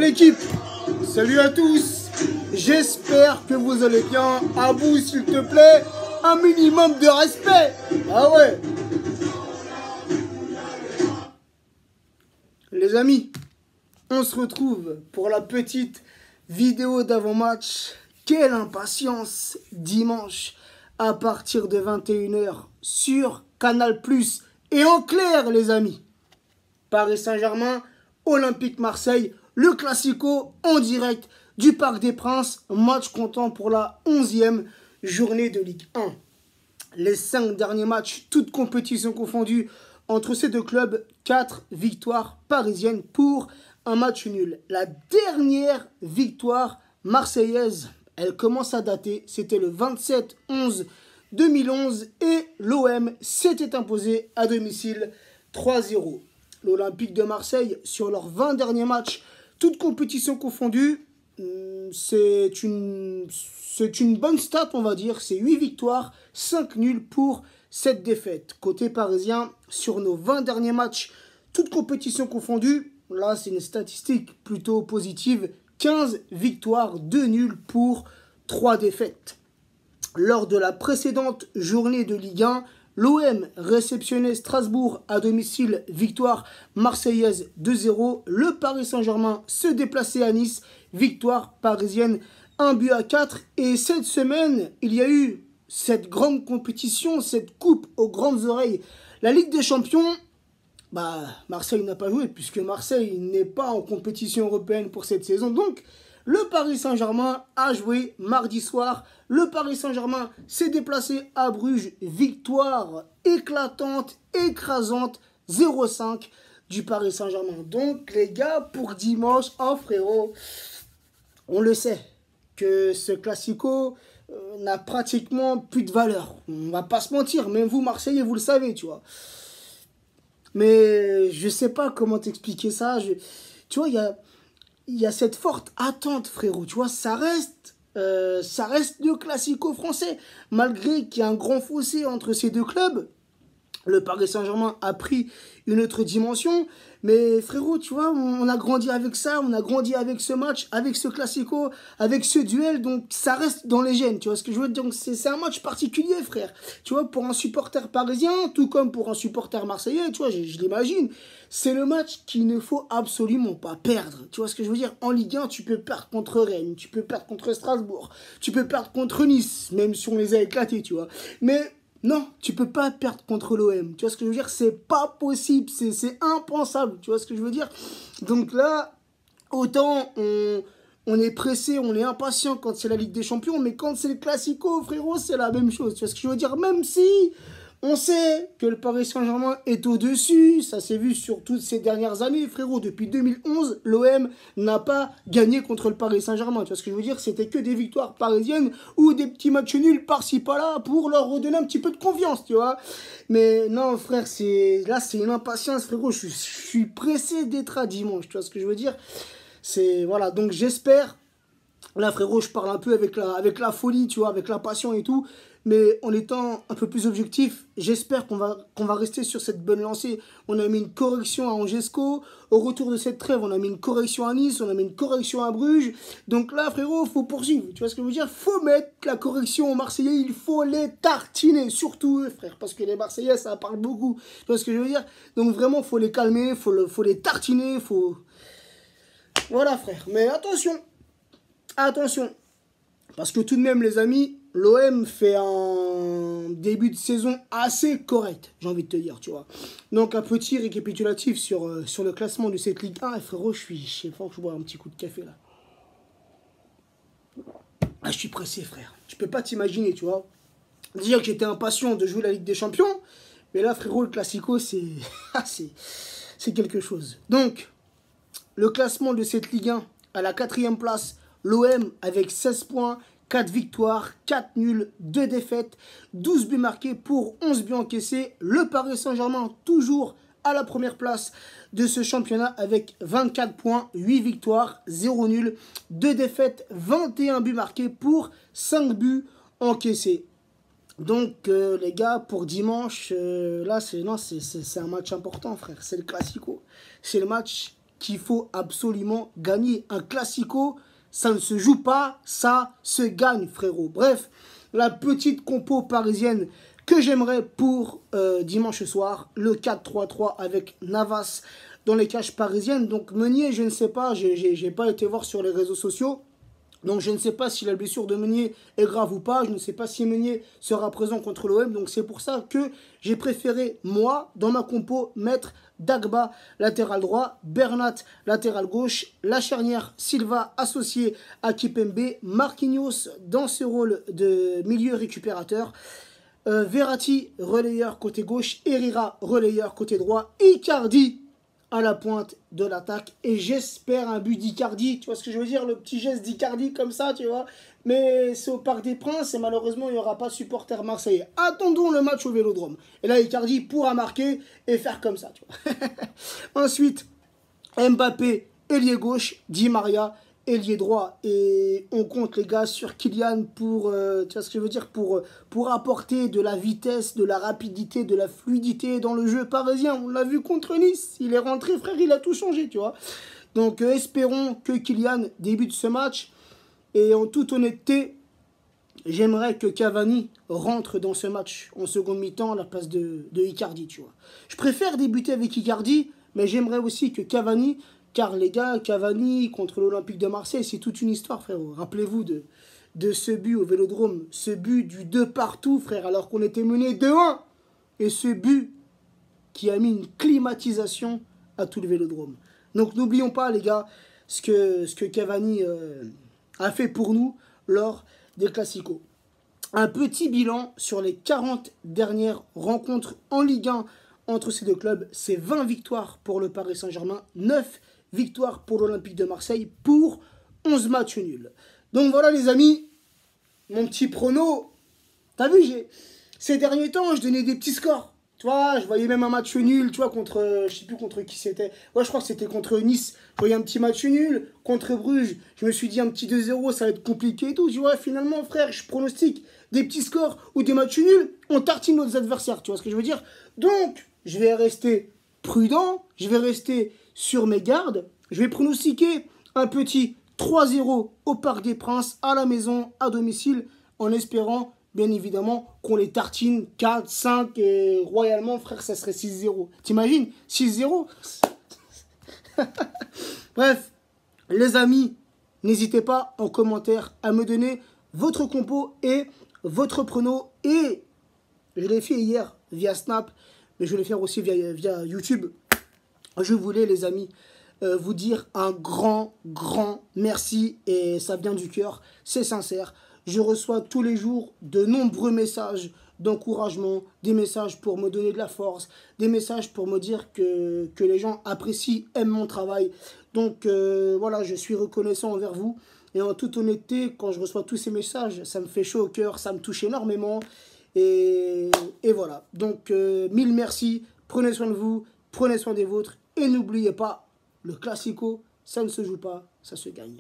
l'équipe, salut à tous, j'espère que vous allez bien. À vous s'il te plaît, un minimum de respect. Ah ouais. Les amis, on se retrouve pour la petite vidéo d'avant-match. Quelle impatience, dimanche à partir de 21 h sur Canal+. Et en clair les amis, Paris Saint-Germain, Olympique Marseille, le Classico en direct du Parc des Princes, match comptant pour la 11e journée de Ligue 1. Les 5 derniers matchs, toutes compétitions confondues, entre ces deux clubs, 4 victoires parisiennes pour un match nul. La dernière victoire marseillaise, elle commence à dater, c'était le 27-11-2011 et l'OM s'était imposé à domicile 3-0. L'Olympique de Marseille, sur leurs 20 derniers matchs, toutes compétitions confondues, c'est une bonne stat, on va dire. C'est 8 victoires, 5 nuls pour cette défaite. Côté parisien, sur nos 20 derniers matchs, toutes compétitions confondues, là c'est une statistique plutôt positive. 15 victoires, 2 nuls pour 3 défaites. Lors de la précédente journée de Ligue 1, l'OM réceptionnait Strasbourg à domicile, victoire marseillaise 2-0. Le Paris Saint-Germain se déplaçait à Nice, victoire parisienne 1-4. Et cette semaine, il y a eu cette grande compétition, cette coupe aux grandes oreilles. La Ligue des Champions, Marseille n'a pas joué puisque Marseille n'est pas en compétition européenne pour cette saison. Donc, le Paris Saint-Germain a joué mardi soir. Le Paris Saint-Germain s'est déplacé à Bruges. Victoire éclatante, écrasante, 0-5 du Paris Saint-Germain. Donc les gars, pour dimanche, frérot, on le sait que ce Classico n'a pratiquement plus de valeur. On va pas se mentir, même vous Marseillais, vous le savez, tu vois. Mais je sais pas comment t'expliquer ça. Tu vois, il y a cette forte attente, frérot. Tu vois, ça reste le Classico français. Malgré qu'il y a un grand fossé entre ces deux clubs, le Paris Saint-Germain a pris une autre dimension. Mais frérot, tu vois, on a grandi avec ça. On a grandi avec ce match, avec ce Classico, avec ce duel. Donc, ça reste dans les gènes. Tu vois ce que je veux dire? Donc, c'est un match particulier, frère. Tu vois, pour un supporter parisien, tout comme pour un supporter marseillais, tu vois, je l'imagine. C'est le match qu'il ne faut absolument pas perdre. Tu vois ce que je veux dire? En Ligue 1, tu peux perdre contre Rennes, tu peux perdre contre Strasbourg, tu peux perdre contre Nice, même si on les a éclatés, tu vois. Mais non, tu peux pas perdre contre l'OM. Tu vois ce que je veux dire? C'est pas possible, c'est impensable. Tu vois ce que je veux dire? Donc là, autant on est pressé, on est impatient quand c'est la Ligue des Champions, mais quand c'est le Classico, frérot, c'est la même chose. Tu vois ce que je veux dire? Même si on sait que le Paris Saint-Germain est au-dessus, ça s'est vu sur toutes ces dernières années, frérot. Depuis 2011, l'OM n'a pas gagné contre le Paris Saint-Germain. Tu vois ce que je veux dire? C'était que des victoires parisiennes ou des petits matchs nuls par-ci par-là pour leur redonner un petit peu de confiance, tu vois. Mais non, frère, là, c'est une impatience, frérot. Je suis pressé d'être à dimanche, tu vois ce que je veux dire? Voilà, donc j'espère. Là, frérot, je parle un peu avec la folie, tu vois, avec la passion et tout. Mais en étant un peu plus objectif, j'espère qu'on va rester sur cette bonne lancée. On a mis une correction à Angesco. Au retour de cette trêve, on a mis une correction à Nice. On a mis une correction à Bruges. Donc là, frérot, il faut poursuivre. Tu vois ce que je veux dire? Il faut mettre la correction aux Marseillais. Il faut les tartiner. Surtout eux, frère. Parce que les Marseillais, ça parle beaucoup. Tu vois ce que je veux dire? Donc vraiment, il faut les calmer. Il faut les tartiner. Voilà, frère. Mais attention. Attention. Parce que tout de même, les amis, l'OM fait un début de saison assez correct, j'ai envie de te dire, tu vois. Donc, un petit récapitulatif sur le classement de cette Ligue 1. Et frérot, je sais pas que je bois un petit coup de café, là. Ah, je suis pressé, frère. Je peux pas t'imaginer, tu vois. Dire que j'étais impatient de jouer la Ligue des Champions. Mais là, frérot, le Classico, c'est quelque chose. Donc, le classement de cette Ligue 1 à la 4e place, l'OM avec 16 points, 4 victoires, 4 nuls, 2 défaites, 12 buts marqués pour 11 buts encaissés. Le Paris Saint-Germain toujours à la première place de ce championnat avec 24 points, 8 victoires, 0 nuls, 2 défaites, 21 buts marqués pour 5 buts encaissés. Donc les gars, pour dimanche, là c'est un match important, frère. C'est le Classico. C'est le match qu'il faut absolument gagner. Un classico, ça ne se joue pas, ça se gagne, frérot. Bref, la petite compo parisienne que j'aimerais pour dimanche soir, le 4-3-3 avec Navas dans les cages parisiennes. Donc Meunier, je ne sais pas, j'ai pas été voir sur les réseaux sociaux. Donc je ne sais pas si la blessure de Meunier est grave ou pas. Je ne sais pas si Meunier sera présent contre l'OM. Donc c'est pour ça que j'ai préféré, moi, dans ma compo, mettre Dagba, latéral droit, Bernat, latéral gauche, la charnière Silva associé à Kipembe, Marquinhos dans ce rôle de milieu récupérateur, Verratti, relayeur côté gauche, Herrera, relayeur côté droit, Icardi à la pointe de l'attaque, et j'espère un but d'Icardi, tu vois ce que je veux dire, le petit geste d'Icardi comme ça, tu vois, mais c'est au Parc des Princes et malheureusement il n'y aura pas de supporters marseillais. Attendons le match au Vélodrome, et là Icardi pourra marquer et faire comme ça, tu vois. Ensuite, Mbappé, ailier gauche, Di Maria, ailier droit, et on compte les gars sur Kylian pour, tu vois ce que je veux dire, pour apporter de la vitesse, de la rapidité, de la fluidité dans le jeu parisien. On l'a vu contre Nice, il est rentré, frère, il a tout changé, tu vois. Donc espérons que Kylian débute ce match, et en toute honnêteté, j'aimerais que Cavani rentre dans ce match en seconde mi-temps à la place de Icardi, tu vois. Je préfère débuter avec Icardi, mais j'aimerais aussi que Cavani, car les gars, Cavani contre l'Olympique de Marseille, c'est toute une histoire, frérot. Rappelez-vous de ce but au Vélodrome, ce but du 2 partout, frère, alors qu'on était mené 2-1. Et ce but qui a mis une climatisation à tout le Vélodrome. Donc n'oublions pas, les gars, ce que Cavani a fait pour nous lors des Classicos. Un petit bilan sur les 40 dernières rencontres en Ligue 1 entre ces deux clubs. C'est 20 victoires pour le Paris Saint-Germain, 9 victoires pour l'Olympique de Marseille pour 11 matchs nuls. Donc voilà les amis, mon petit prono. T'as vu, ces derniers temps, je donnais des petits scores. Tu vois, je voyais même un match nul, tu vois, contre, je sais plus contre qui c'était. Ouais, je crois que c'était contre Nice. Je voyais un petit match nul. Contre Bruges, je me suis dit un petit 2-0, ça va être compliqué et tout. Je dis, ouais, finalement, frère, je pronostique des petits scores ou des matchs nuls. On tartine nos adversaires, tu vois ce que je veux dire. Donc, je vais rester prudent, je vais rester sur mes gardes. Je vais pronostiquer un petit 3-0 au Parc des Princes, à la maison, à domicile, en espérant bien évidemment qu'on les tartine 4, 5 et royalement, frère, ça serait 6-0. T'imagines 6-0. Bref, les amis, n'hésitez pas en commentaire à me donner votre compo et votre prono. Et je l'ai fait hier via Snap, mais je vais le faire aussi via YouTube. Je voulais, les amis, vous dire un grand merci, et ça vient du cœur, c'est sincère. Je reçois tous les jours de nombreux messages d'encouragement, des messages pour me donner de la force, des messages pour me dire que les gens apprécient, aiment mon travail. Donc voilà, je suis reconnaissant envers vous. Et en toute honnêteté, quand je reçois tous ces messages, ça me fait chaud au cœur, ça me touche énormément. Et voilà, donc 1000 merci, prenez soin de vous, prenez soin des vôtres. Et n'oubliez pas, le Classico, ça ne se joue pas, ça se gagne.